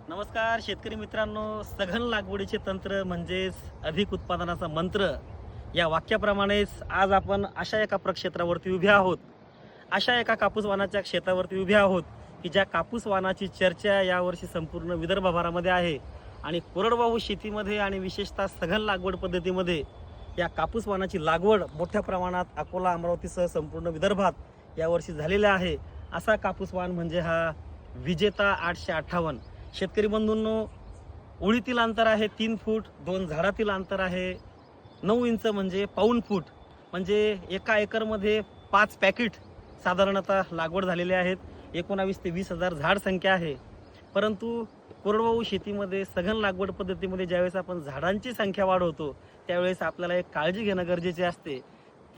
नमस्कार शेतकरी मित्रांनो, सघन लागवडीचे तंत्र म्हणजेच अधिक उत्पादनाचा मंत्र या वाक्याप्रमाणेच आज आपण अशा एका प्रक्षेत्रावरती उभे आहोत. अशा एका कापूस वाणाच्या क्षेत्रावरती उभे आहोत की ज्या कापूस वाणाची चर्चा यावर्षी संपूर्ण विदर्भभरामध्ये आहे. आणि कोरडवाहू शेतीमध्ये आणि विशेषतः सघन लागवड पद्धतीमध्ये या कापूस वाणाची लागवड मोठ्या प्रमाणात अकोला, अमरावतीसह संपूर्ण विदर्भात यावर्षी झालेला आहे. असा कापूस वाण म्हणजे हा विजेता 858. शेतकरी बंधूंनो, ओळीतील अंतर आहे 3 फूट, 2 झाडातील अंतर आहे 9 इंच म्हणजे पाऊण फूट. म्हणजे एका एकरमध्ये 5 पॅकेट साधारणतः लागवड झालेले आहेत. 19 ते 20 हजार झाड संख्या आहे. परंतु कोरडवाहू शेतीमध्ये सघन लागवड पद्धतीमध्ये ज्यावेळेस आपण झाडांची संख्या वाढवतो त्यावेळेस आपल्याला एक काळजी घेणं गरजेचे असते.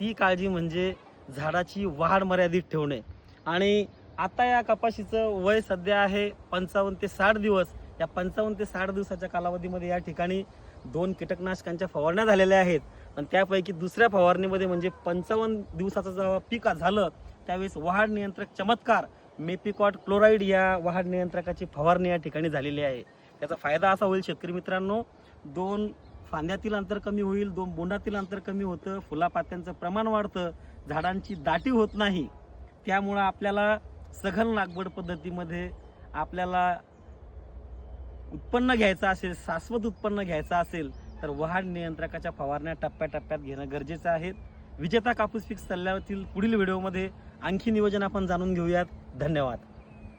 ती काळजी म्हणजे झाडाची वाढ मर्यादित ठेवणे. आणि आता या कपाशीचं वय सध्या आहे 55 ते 60 दिवस. या 55 ते 60 दिवसाच्या कालावधीमध्ये या ठिकाणी 2 कीटकनाशकांच्या फवारण्या झालेल्या आहेत. आणि त्यापैकी दुसऱ्या फवारणीमध्ये म्हणजे 55 दिवसाचं जेव्हा पीक झालं त्यावेळेस वाढ नियंत्रक चमत्कार मेपिकॉट क्लोराईड या वाढ नियंत्रकाची फवारणी या ठिकाणी झालेली आहे. त्याचा फायदा असा होईल शेतकरी मित्रांनो, 2 फांद्यातील अंतर कमी होईल, 2 बोंडातील अंतर कमी होतं, फुलापात्यांचं प्रमाण वाढतं, झाडांची दाटी होत नाही. त्यामुळं आपल्याला सघन लागवड पद्धतीमध्ये आपल्याला उत्पन्न घ्यायचं असेल, शाश्वत उत्पन्न घ्यायचं असेल तर वाढ नियंत्रकाच्या फवारण्या टप्प्याटप्प्यात घेणं गरजेचं आहे. विजेता कापूस पीक सल्ल्यातील पुढील व्हिडिओमध्ये आणखी नियोजन आपण जाणून घेऊयात. धन्यवाद.